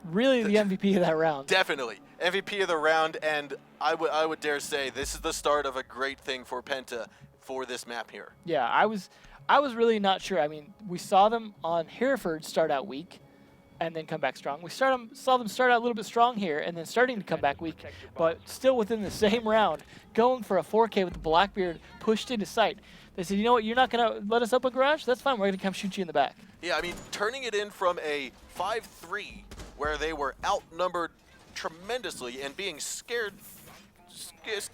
really the MVP of that round. Definitely. MVP of the round, and I would dare say this is the start of a great thing for Penta for this map here. Yeah, I was really not sure. I mean, we saw them on Hereford start out weak and then come back strong. We saw them start out a little bit strong here and then starting to come back weak, but still within the same round, going for a 4K with the Blackbeard pushed into sight. They said, you know what, you're not going to let us up a garage? That's fine, we're going to come shoot you in the back. Yeah, I mean, turning it in from a 5-3 where they were outnumbered tremendously and being scared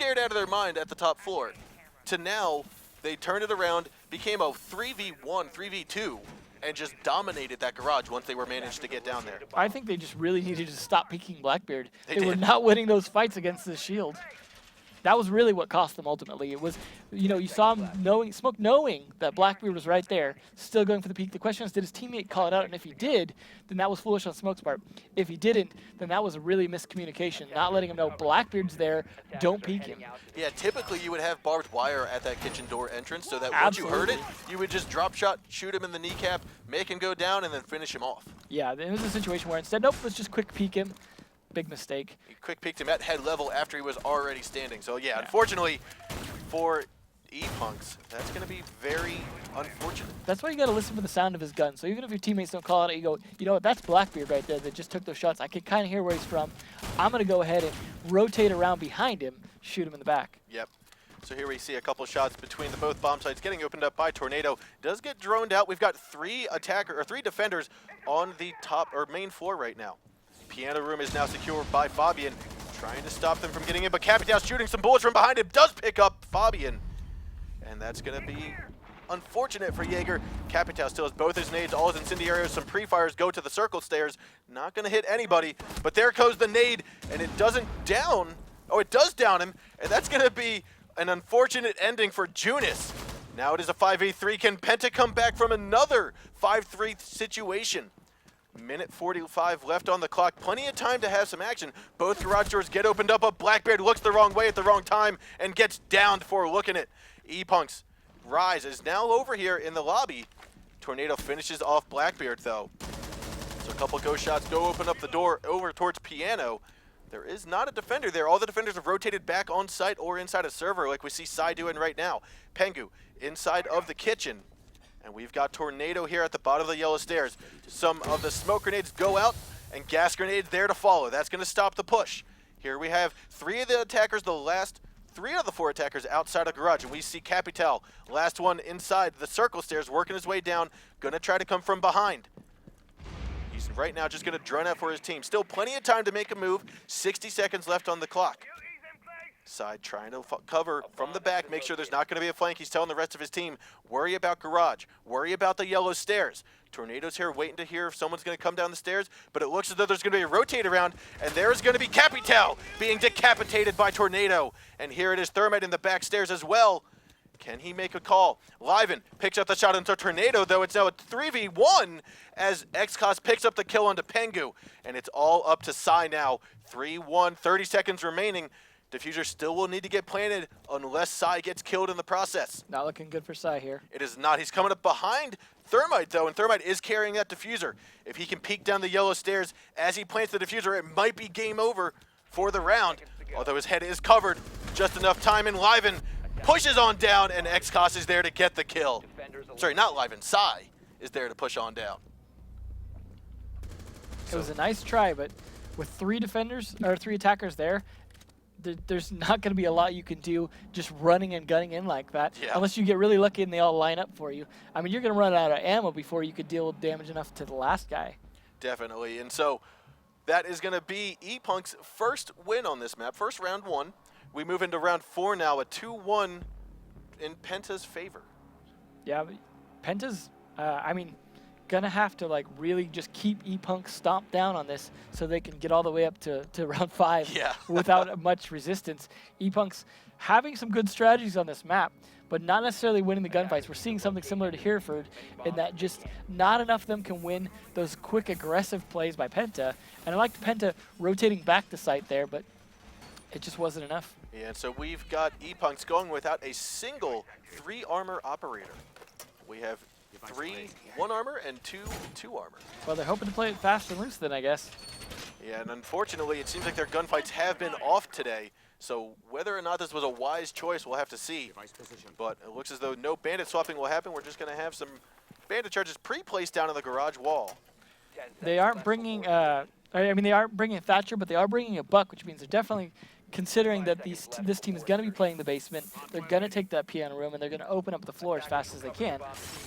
out of their mind at the top floor, to now they turned it around, became a 3v1, 3v2, and just dominated that garage once they were managed to get down there. I think they just really needed to stop peeking Blackbeard. They were not winning those fights against the shield. That was really what cost them ultimately. It was, you know, you saw him Smoke knowing that Blackbeard was right there, still going for the peek. The question is, did his teammate call it out? And if he did, then that was foolish on Smoke's part. If he didn't, then that was a really miscommunication, not letting him know Blackbeard's there, don't peek him. Yeah, typically you would have barbed wire at that kitchen door entrance so that once you heard it, you would just drop shot, shoot him in the kneecap, make him go down, and then finish him off. Yeah, it was a situation where instead, nope, let's just quick peek him. Big mistake. He quick peeked him at head level after he was already standing. So yeah, unfortunately for ePunks, that's going to be very unfortunate. That's why you got to listen for the sound of his gun. So even if your teammates don't call it out, you go, you know what, that's Blackbeard right there that just took those shots. I can kind of hear where he's from. I'm going to go ahead and rotate around behind him, shoot him in the back. Yep. So here we see a couple shots between the both bomb sites getting opened up by Tornado. Does get droned out. We've got three defenders on the top or main floor right now. Piano room is now secured by Fabian, trying to stop them from getting in, but Capital shooting some bullets from behind him, does pick up Fabian. And that's going to be unfortunate for Jaeger. Capital still has both his nades, all his incendiaries, some pre-fires go to the circle stairs. Not going to hit anybody, but there goes the nade, and it doesn't down. Oh, it does down him, and that's going to be an unfortunate ending for Junis. Now it is a 5v3. Can Penta come back from another 5-3 situation? Minute 45 left on the clock. Plenty of time to have some action. Both garage doors get opened up. Blackbeard looks the wrong way at the wrong time and gets downed for looking at ePunks. Rise is now over here in the lobby. Tornado finishes off Blackbeard though. So a couple ghost shots go open up the door over towards Piano. There is not a defender there. All the defenders have rotated back on site or inside a server like we see Sai doing right now. Pengu inside of the kitchen. And we've got Tornado here at the bottom of the yellow stairs. Some of the smoke grenades go out and gas grenades there to follow. That's going to stop the push. Here we have three of the attackers, the last three out of the four attackers outside of garage. And we see Capital, last one inside the circle stairs, working his way down, going to try to come from behind. He's right now just going to drone out for his team. Still plenty of time to make a move. 60 seconds left on the clock. Side trying to cover from the back, make sure there's not going to be a flank. He's telling the rest of his team, worry about garage, worry about the yellow stairs. Tornado's here waiting to hear if someone's going to come down the stairs, but it looks as though there's going to be a rotate around, and there's going to be Capital being decapitated by Tornado. And here it is, Thermite in the back stairs as well. Can he make a call? Liven picks up the shot into Tornado, though it's now a 3v1 as XCOS picks up the kill onto Pengu. And it's all up to Sai now. 3-1, 30 seconds remaining. Diffuser still will need to get planted unless Sai gets killed in the process. Not looking good for Sai here. It is not. He's coming up behind Thermite, though, and Thermite is carrying that diffuser. If he can peek down the yellow stairs as he plants the diffuser, it might be game over for the round. Although his head is covered, just enough time, and Liven pushes on down, and XCOS is there to get the kill. Sorry, not Liven, Sai is there to push on down. It was a nice try, but with 3 defenders, or 3 attackers there, there's not going to be a lot you can do just running and gunning in like that, unless you get really lucky and they all line up for you. I mean, you're going to run out of ammo before you could deal damage enough to the last guy. Definitely, and so that is going to be ePunks' first win on this map, first round 1. We move into round 4 now, a 2-1 in Penta's favor. Yeah, Penta's, I mean, gonna have to like really just keep ePunks stomped down on this so they can get all the way up to round 5 without much resistance. ePunks having some good strategies on this map, but not necessarily winning the gunfights. We're seeing something similar to Hereford in that just not enough of them can win those quick aggressive plays by Penta. And I liked Penta rotating back to site there, but it just wasn't enough. Yeah, so we've got ePunks going without a single 3 armor operator. We have 3 1 armor and 2 armor. Well, they're hoping to play it fast and loose then, I guess. Yeah, and unfortunately, it seems like their gunfights have been off today. So whether or not this was a wise choice, we'll have to see. But it looks as though no bandit swapping will happen. We're just going to have some bandit charges pre-placed down on the garage wall. They aren't bringing, I mean, they aren't bringing Thatcher, but they are bringing a Buck, which means they're definitely considering that this team is going to be playing the basement. They're going to take that piano room, and they're going to open up the floor as fast as they can.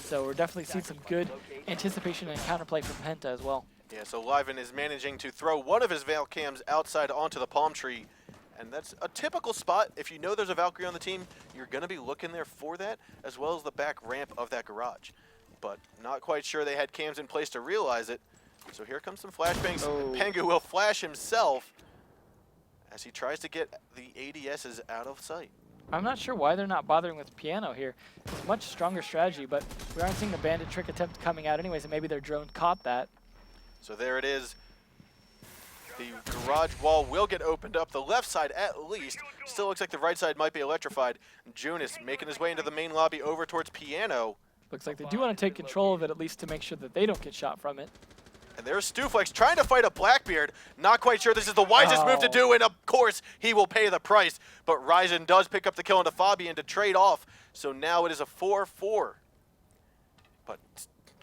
So we're definitely seeing some good anticipation and counterplay from Penta as well. Yeah, so Liven is managing to throw one of his Veil cams outside onto the palm tree. And that's a typical spot. If you know there's a Valkyrie on the team, you're going to be looking there for that, as well as the back ramp of that garage. But not quite sure they had cams in place to realize it. So here comes some flashbangs. Pengu will flash himself as he tries to get the ADSs out of sight. I'm not sure why they're not bothering with piano here. It's a much stronger strategy, but we aren't seeing the bandit trick attempt coming out anyways, and maybe their drone caught that. So there it is. The garage wall will get opened up, the left side at least. Still looks like the right side might be electrified. Junis making his way into the main lobby over towards piano. Looks like they do want to take control of it, at least to make sure that they don't get shot from it. And there's Stuflex trying to fight a Blackbeard. Not quite sure this is the wisest move to do, and of course he will pay the price. But Ryzen does pick up the kill into Fabian to trade off. So now it is a 4-4. But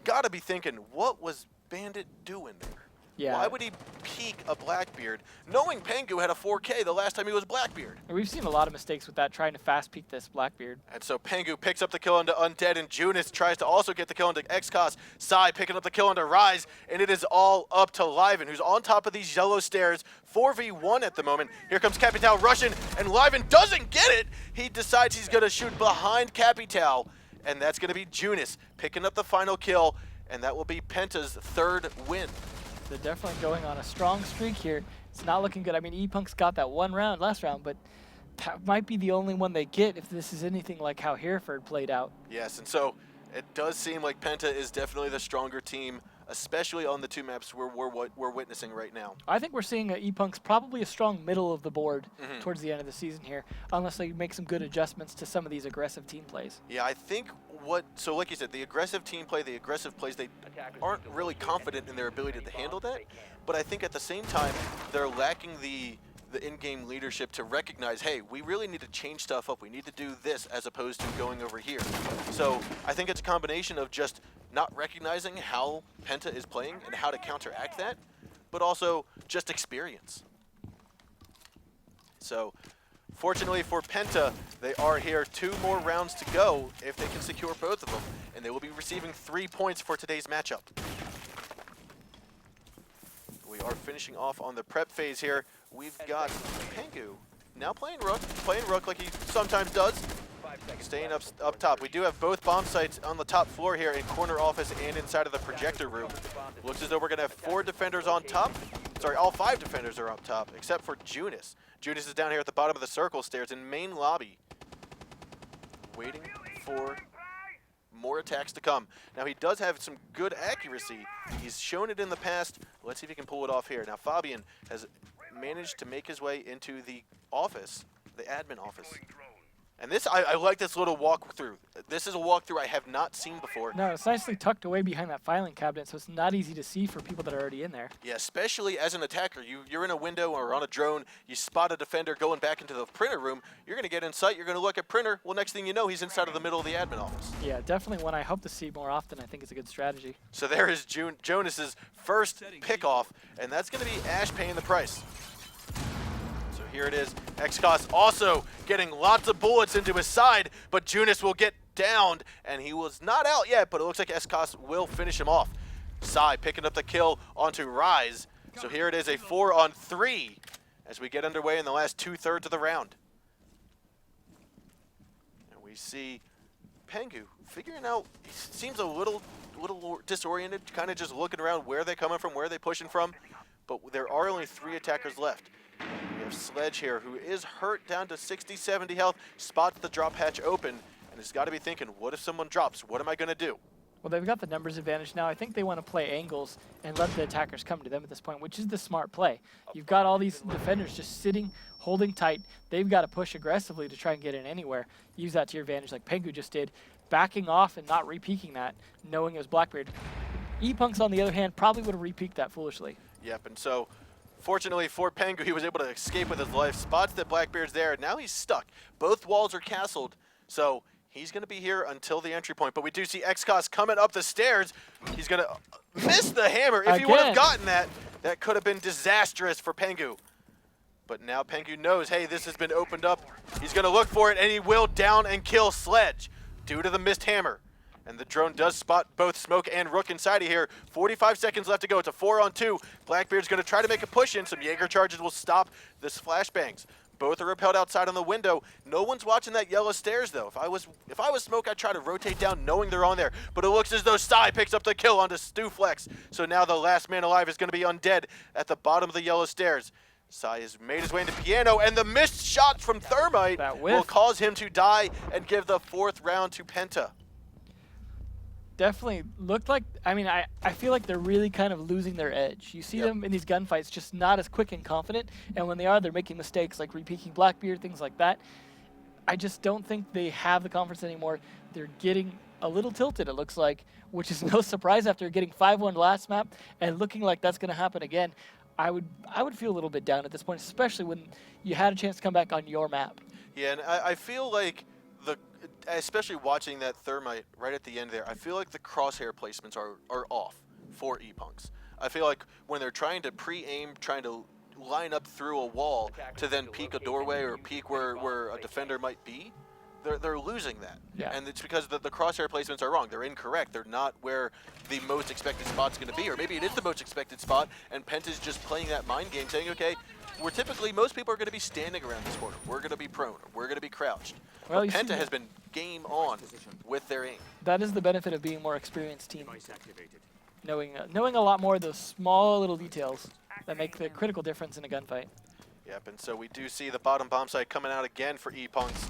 gotta be thinking, what was Bandit doing there? Yeah. Why would he peek a Blackbeard, knowing Pengu had a 4K the last time he was Blackbeard? We've seen a lot of mistakes with that, trying to fast peek this Blackbeard. And so Pengu picks up the kill into Undead, and Junis tries to also get the kill into XCOS. Sai picking up the kill into Rise, and it is all up to Liven, who's on top of these yellow stairs. 4v1 at the moment. Here comes Capital rushing, and Liven doesn't get it. He decides he's going to shoot behind Capital, and that's going to be Junis picking up the final kill, and that will be Penta's 3rd win. They're definitely going on a strong streak here. It's not looking good. I mean, ePunks got that one round last round, but that might be the only one they get if this is anything like how Hereford played out. Yes, and so it does seem like Penta is definitely the stronger team, especially on the 2 maps we're witnessing right now. I think we're seeing ePunks probably a strong middle of the board towards the end of the season here, unless they make some good adjustments to some of these aggressive team plays. Yeah, I think so like you said, the aggressive team play, the aggressive plays, they aren't really confident in their ability to handle that. But I think at the same time, they're lacking the in-game leadership to recognize, hey, we really need to change stuff up. We need to do this as opposed to going over here. So I think it's a combination of just not recognizing how Penta is playing and how to counteract that, but also just experience. So fortunately for Penta, they are here 2 more rounds to go if they can secure both of them, and they will be receiving 3 points for today's matchup. We are finishing off on the prep phase here. We've got Pengu now playing Rook like he sometimes does. Staying up top. We do have both bomb sites on the top floor here in corner office and inside of the projector room. Looks as though we're going to have 4 defenders on top. Sorry, all 5 defenders are up top, except for Junis. Junis is down here at the bottom of the circle stairs in main lobby, waiting for more attacks to come. Now he does have some good accuracy. He's shown it in the past. Let's see if he can pull it off here. Now Fabian has managed to make his way into the office, the admin office. And this, I like this little walkthrough. this is a walkthrough I have not seen before. No, it's nicely tucked away behind that filing cabinet, so it's not easy to see for people that are already in there. Yeah, especially as an attacker. You're in a window or on a drone, you spot a defender going back into the printer room, you're going to get in sight, you're going to look at printer, well, next thing you know, he's inside of the middle of the admin office. Yeah, definitely one I hope to see more often. I think it's a good strategy. So there is Jonas's first pickoff, and that's going to be Ash paying the price. So here it is. XCOS also getting lots of bullets into his side, but Jonas will get downed, and he was not out yet, but it looks like XCOS will finish him off. Sai picking up the kill onto Rise. So here it is, a 4-on-3 as we get underway in the last 2/3 of the round. And we see Pengu figuring out, he seems a little disoriented, kind of just looking around where they're coming from, where they're pushing from. But there are only 3 attackers left. We have Sledge here, who is hurt down to 60, 70 health, spots the drop hatch open, and has got to be thinking, what if someone drops? What am I going to do? Well, they've got the numbers advantage now. I think they want to play angles and let the attackers come to them at this point, which is the smart play. You've got all these defenders just sitting, holding tight. They've got to push aggressively to try and get in anywhere. Use that to your advantage like Pengu just did, backing off and not re-peeking that, knowing it was Blackbeard. ePunks, on the other hand, probably would have re-peeked that foolishly. Yep, and so fortunately for Pengu, he was able to escape with his life, spots that Blackbeard's there, and now he's stuck. Both walls are castled, so he's going to be here until the entry point. But we do see XCOS coming up the stairs. He's going to miss the hammer. If he would have gotten that, that could have been disastrous for Pengu. But now Pengu knows, hey, this has been opened up. He's going to look for it, and he will down and kill Sledge due to the missed hammer. And the drone does spot both Smoke and Rook inside of here. 45 seconds left to go. It's a 4-on-2. Blackbeard's going to try to make a push in. Some Jaeger charges will stop this flashbangs. Both are repelled outside on the window. No one's watching that yellow stairs, though. If I was Smoke, I'd try to rotate down knowing they're on there. But it looks as though Sai picks up the kill onto Stuflex. So now the last man alive is going to be undead at the bottom of the yellow stairs. Sai has made his way into Piano, and the missed shot from Thermite will cause him to die and give the 4th round to Penta. Definitely looked like, I mean, I feel like they're really kind of losing their edge. You see them in these gunfights just not as quick and confident, and when they are, they're making mistakes like re-peeking Blackbeard, things like that. I just don't think they have the confidence anymore. They're getting a little tilted, it looks like, which is no surprise after getting 5-1 last map and looking like that's going to happen again. I would feel a little bit down at this point, especially when you had a chance to come back on your map. Yeah, and I feel like especially watching that Thermite right at the end there, I feel like the crosshair placements are off for ePunks. I feel like when they're trying to pre-aim, trying to line up through a wall to then peek a doorway or peek where a defender might be, they're losing that. Yeah. And it's because the crosshair placements are wrong. They're incorrect. They're not where the most expected spot's going to be, or maybe it is the most expected spot, and Penta's just playing that mind game, saying, okay, most people are going to be standing around this corner. We're going to be prone. We're going to be crouched. Well, Penta has been game on with their aim. That is the benefit of being a more experienced team. Knowing a lot more of those small little details that make the critical difference in a gunfight. Yep, and so we do see the bottom bomb site coming out again for ePunks.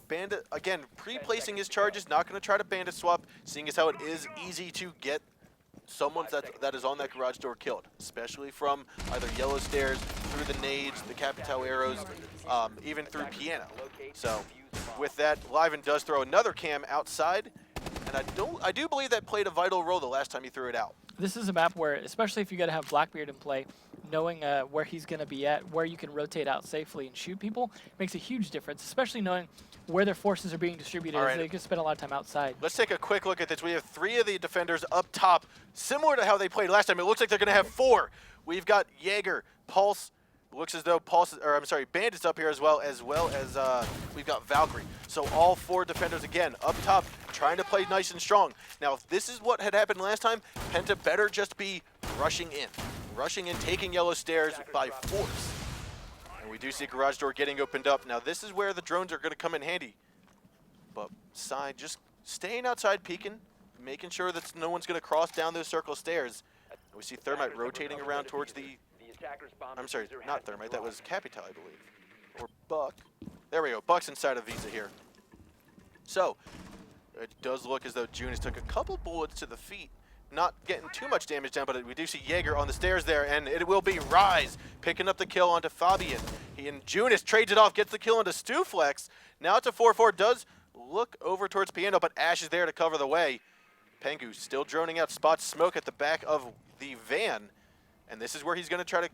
Bandit, again, pre-placing his charges, not going to try to bandit swap, seeing as how it is easy to get someone that is on that garage door killed, especially from either yellow stairs, through the nades, the Capitao arrows, even through Piano. So with that, Liven does throw another cam outside, and I do believe that played a vital role the last time he threw it out. This is a map where, especially if you got to have Blackbeard in play, knowing where he's going to be at, where you can rotate out safely and shoot people, makes a huge difference, especially knowing where their forces are being distributed. Right. They can spend a lot of time outside. Let's take a quick look at this. We have 3 of the defenders up top, similar to how they played last time. It looks like they're going to have 4. We've got Jaeger, Pulse. Looks as though Bandit's up here as well as we've got Valkyrie. So all 4 defenders again up top, trying to play nice and strong. Now, if this is what had happened last time, Penta better just be rushing in, taking yellow stairs by force. And we do see garage door getting opened up. Now, this is where the drones are going to come in handy. But Sai just staying outside, peeking, making sure that no one's going to cross down those circle stairs. And we see Thermite rotating around towards the... I'm sorry, not Thermite, that was Capitao, I believe. Or Buck. There we go, Buck's inside of Visa here. So, it does look as though Jonas took a couple bullets to the feet. Not getting too much damage down, but we do see Jaeger on the stairs there, and it will be Rise picking up the kill onto Fabian. He and Jonas trades it off, gets the kill onto Stuflex. Now it's a 4-4, does look over towards Piano, but Ash is there to cover the way. Pengu still droning out, spots Smoke at the back of the van, and this is where he's going to try to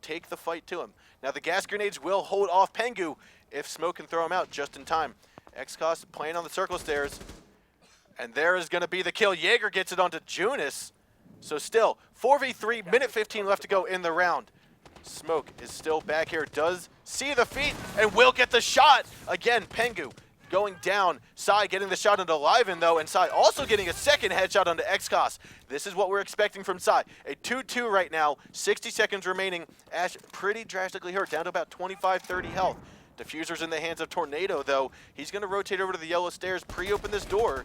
take the fight to him. Now the gas grenades will hold off Pengu if Smoke can throw him out just in time. XCOS playing on the circle stairs, and there is going to be the kill. Jaeger gets it onto Junis. So still, 4v3, minute 15 left to go in the round. Smoke is still back here, does see the feet, and will get the shot. Again, Pengu going down. Sai getting the shot onto Liven, though, and Sai also getting a second headshot onto XCOS. This is what we're expecting from Sai. A 2-2 right now, 60 seconds remaining. Ash pretty drastically hurt, down to about 25-30 health. Diffuser's in the hands of Tornado, though. He's going to rotate over to the yellow stairs, pre-open this door.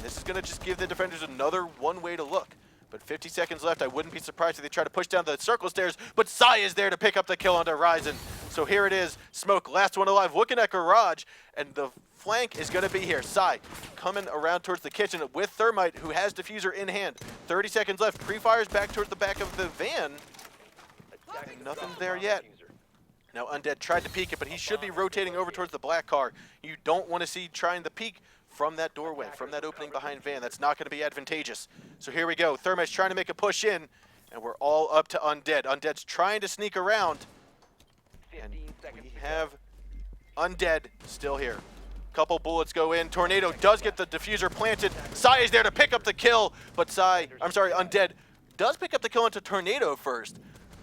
This is going to just give the defenders another one way to look. But 50 seconds left. I wouldn't be surprised if they try to push down the circle stairs, but Sai is there to pick up the kill onto Ryzen. So here it is. Smoke, last one alive, looking at Garage, and the flank is going to be here. Sai coming around towards the kitchen with Thermite, who has Diffuser in hand. 30 seconds left. Pre-fires back towards the back of the van. And nothing's there yet. Now Undead tried to peek it, but he should be rotating over towards the black car. You don't want to see trying to peek from that doorway, from that opening behind van. That's not going to be advantageous. So here we go. Thermite's trying to make a push in, and we're all up to Undead. Undead's trying to sneak around, and we have Undead still here. Couple bullets go in. Tornado does get the diffuser planted. Sai is there to pick up the kill, but Undead does pick up the kill into Tornado first.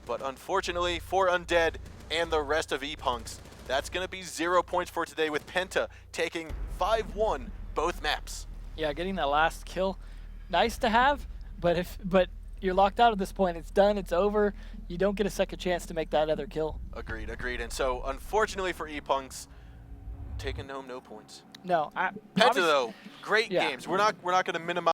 But unfortunately for Undead and the rest of ePunks, that's going to be 0 points for today, with Penta taking 5-1 both maps. Yeah, getting that last kill, nice to have, but you're locked out at this point. It's done, it's over. You don't get a second chance to make that other kill. Agreed. And so unfortunately for ePunks, taking home no points. No, Penta though, great games. We're not going to minimize